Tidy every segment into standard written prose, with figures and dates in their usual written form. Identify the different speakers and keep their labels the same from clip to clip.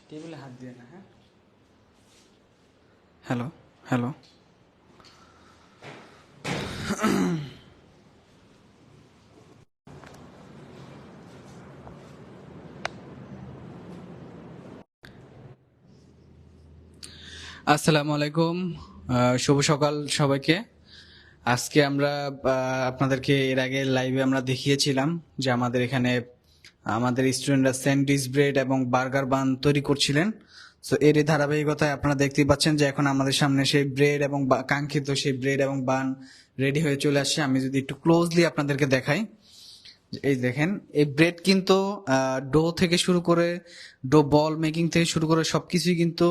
Speaker 1: টেবিলে হাত দিয়ে না। হ্যাঁ, হ্যালো হ্যালো। আসসালামু আলাইকুম, শুভ সকাল সবাইকে। আজকে আমরা আপনাদেরকে এর আগে লাইভে আমরা দেখিয়েছিলাম যে আমাদের এখানে আমাদের স্টুডেন্টরা স্যান্ডউইচ ব্রেড এবং বার্গার বান তৈরি করছিলেন। সো এরই ধারাবাহিকতায় আপনারা দেখতেই পাচ্ছেন যে এখন আমাদের সামনে সেই ব্রেড এবং কাঙ্ক্ষিত সেই ব্রেড এবং বান রেডি হয়ে চলে আসছে। আমি যদি একটু ক্লোজলি আপনাদেরকে দেখাই, এই দেখেন, এই ব্রেড কিন্তু ডো থেকে শুরু করে ডো বল মেকিং থেকে শুরু করে সবকিছুই কিন্তু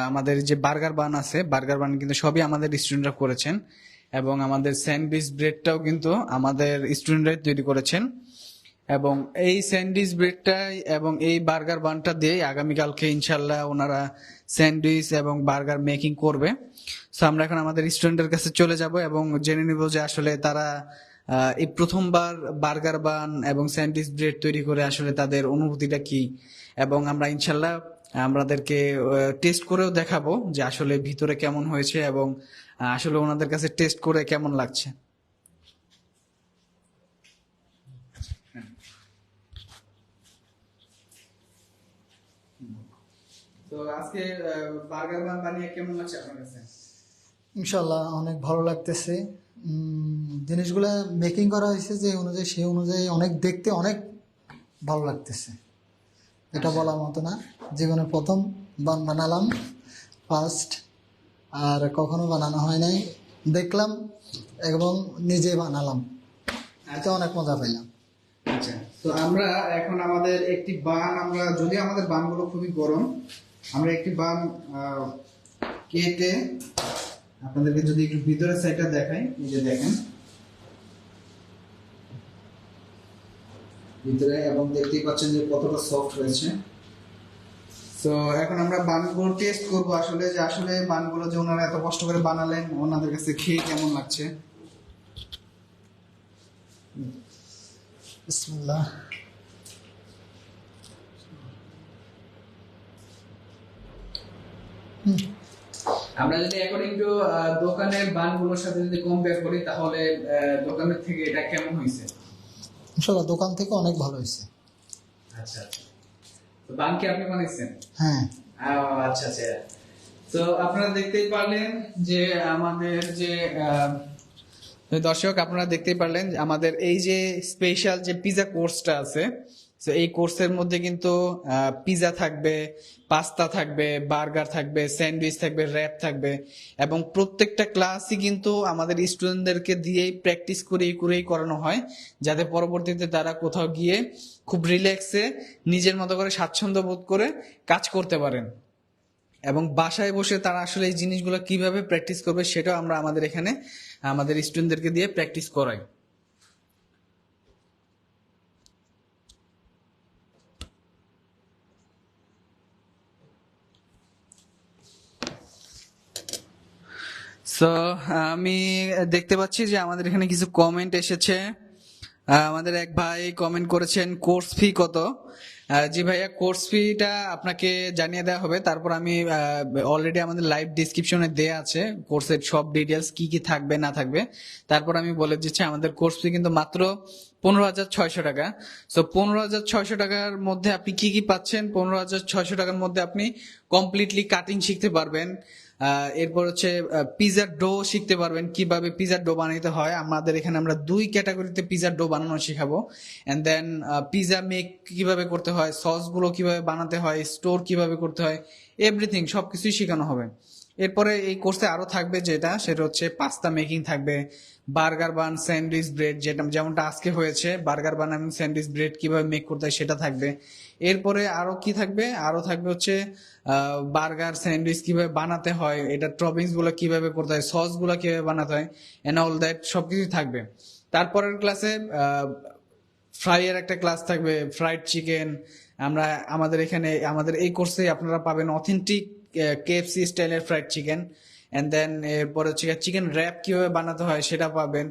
Speaker 1: আমাদের যে বার্গার বান আছে, বার্গার বান কিন্তু সবই আমাদের স্টুডেন্টরা করেছেন। এবং আমাদের স্যান্ডউইচ ব্রেডটাও কিন্তু আমাদের স্টুডেন্টরাই তৈরি করেছেন। এবং এই স্যান্ডউইচ ব্রেডটাই এবং এই বার্গার বানটা দিয়ে আগামীকালকে ইনশাল্লাহ ওনারা স্যান্ডউইচ এবং বার্গার মেকিং করবে। সো আমরা এখন আমাদের স্টুডেন্টের কাছে চলে যাব এবং জেনে নিব যে আসলে তারা এই প্রথমবার বার্গার বান এবং স্যান্ডউইচ ব্রেড তৈরি করে আসলে তাদের অনুভূতিটা কি। এবং আমরা ইনশাল্লাহ আমাদেরকে টেস্ট করেও দেখাবো যে আসলে ভিতরে কেমন হয়েছে এবং আসলে ওনাদের কাছে টেস্ট করে কেমন লাগছে। তো আজকে বার্গার বান বানিয়ে কেমন লাগছে আপনার কাছে?
Speaker 2: ইনশাল্লাহ অনেক ভালো লাগতেছে। জিনিসগুলো মেকিং করা হয়েছে যে অনুযায়ী, সেই অনুযায়ী অনেক দেখতে অনেক ভালো লাগতেছে। এটা বলার মতো না। জীবনে প্রথম বানালাম, ফার্স্ট, আর কখনো বানানো হয় নাই। দেখলাম এবং নিজে বানালাম, এতে অনেক মজা পেলাম।
Speaker 1: আচ্ছা, তো আমরা এখন আমাদের একটি বান, আমরা যদি আমাদের বানগুলো খুবই গরম, আমরা একটি বান কেটে আপনাদেরকে যদি একটু ভিতরের সাইডটা দেখাই, এই যে দেখেন ভিতরে, এবং দেখতেই পাচ্ছেন যে কতটা সফট হয়েছে। তো এখন আমরা বানগুলো টেস্ট করব আসলে যে আসলে বানগুলো যে ওনারা এত কষ্ট করে বানালেন ওনাদের কাছে খেয়ে কেমন লাগছে।
Speaker 2: বিসমিল্লাহ।
Speaker 1: আমরা যদি এখন একটু দোকানের বানগুলোর সাথে যদি কম্পেয়ার করি তাহলে দোকানের থেকে এটা কেমন হয়েছে?
Speaker 2: ইনশাল্লাহ দোকান থেকে অনেক ভালো হয়েছে।
Speaker 1: আচ্ছা আচ্ছা, তো বান কি আপনি বানাইছেন?
Speaker 2: হ্যাঁ।
Speaker 1: আচ্ছা আচ্ছা, তো আপনারা দেখতেই পারলেন যে আমাদের যে দর্শক, আপনারা দেখতেই পারলেন আমাদের এই যে স্পেশাল যে পিজা কোর্সটা আছে, তো এই কোর্সের মধ্যে কিন্তু পিজা থাকবে, পাস্তা থাকবে, বার্গার থাকবে, স্যান্ডউইচ থাকবে, র্যাপ থাকবে। এবং প্রত্যেকটা ক্লাসই কিন্তু আমাদের স্টুডেন্টদেরকে দিয়েই প্র্যাকটিস করেই করানো হয়, যাতে পরবর্তীতে তারা কোথাও গিয়ে খুব রিল্যাক্সে নিজের মতো করে স্বাচ্ছন্দ্য বোধ করে কাজ করতে পারেন। এবং বাসায় বসে তারা আসলে এই জিনিসগুলো কিভাবে প্র্যাকটিস করবে সেটাও আমরা আমাদের এখানে আমাদের স্টুডেন্টদেরকে দিয়ে প্র্যাকটিস করাই। সো আমি দেখতে পাচ্ছি যে আমাদের এখানে কিছু কমেন্ট এসেছে। আমাদের এক ভাই কমেন্ট করেছেন কোর্স ফি কত। জি ভাইয়া, কোর্স ফিটা আপনাকে জানিয়ে দেওয়া হবে। তারপর আমি অলরেডি আমাদের লাইভ ডিসক্রিপশনে দেয়া আছে কোর্সের সব ডিটেলস, কি কি থাকবে না থাকবে। তারপর আমি বলে দিচ্ছি আমাদের কোর্স ফি কিন্তু মাত্র 15,600 টাকা। সো 15,600 টাকার মধ্যে আপনি কি কি পাচ্ছেন? 15,600 টাকার মধ্যে আপনি কমপ্লিটলি কাটিং শিখতে পারবেন। এরপর হচ্ছে পিজার ডো শিখতে পারবেন, কিভাবে পিজার ডো বানাইতে হয়। আমাদের এখানে আমরা 2 ক্যাটাগরিতে পিজার ডো বানানো শেখাবো। এন্ড দেন পিজা মেক কিভাবে করতে হয়, সস গুলো কিভাবে বানাতে হয়, স্টোর কিভাবে করতে হয়, এভরিথিং সবকিছুই শেখানো হবে। এরপরে এই কোর্সে আরো থাকবে সেটা হচ্ছে পাস্তা মেকিং থাকবে, বার্গার বান, স্যান্ডউইচ ব্রেড, যেমনটা আজকে হয়েছে, বার্গার বান এবং স্যান্ডউইচ ব্রেড কিভাবে মেক করতে হয় সেটা থাকবে। এরপরে আরো কি থাকবে? আরো থাকবে হচ্ছে বার্গার স্যান্ডউইচ কিভাবে বানাতে হয়, এটা টপিংস গুলো কিভাবে করতে হয়, সস গুলো কিভাবে বানাতে হয়, এন্ড অল দ্যাট সবকিছু থাকবে। তারপরের ক্লাসে ফ্রাই এর একটা ক্লাস থাকবে, ফ্রাইড চিকেন। আমরা আমাদের এখানে আমাদের এই কোর্সে আপনারা পাবেন অথেন্টিক কেএফসি স্টাইলের ফ্রাইড চিকেন। এন্ড দেন এরপর হচ্ছে চিকেন র্যাপ কিভাবে বানাতে হয় সেটা পাবেন।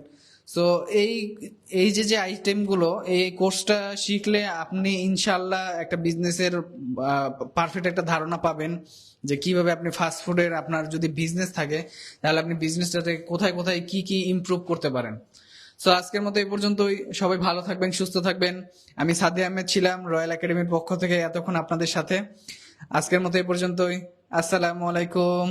Speaker 1: সো এই এই যে আইটেমগুলো, এই কোর্সটা শিখলে আপনি ইনশাল্লাহ একটা বিজনেসের পারফেক্ট একটা ধারণা পাবেন যে কিভাবে আপনি ফাস্ট ফুডের, আপনার যদি বিজনেস থাকে তাহলে আপনি বিজনেসটাতে কোথায় কোথায় কি কি ইমপ্রুভ করতে পারেন। সো আজকের মতো এই পর্যন্তই। সবাই ভালো থাকবেন, সুস্থ থাকবেন। আমি সাদি আহমেদ ছিলাম রয়্যাল একাডেমির পক্ষ থেকে এতক্ষণ আপনাদের সাথে। আজকের মতো এই পর্যন্তই। আসসালামু আলাইকুম।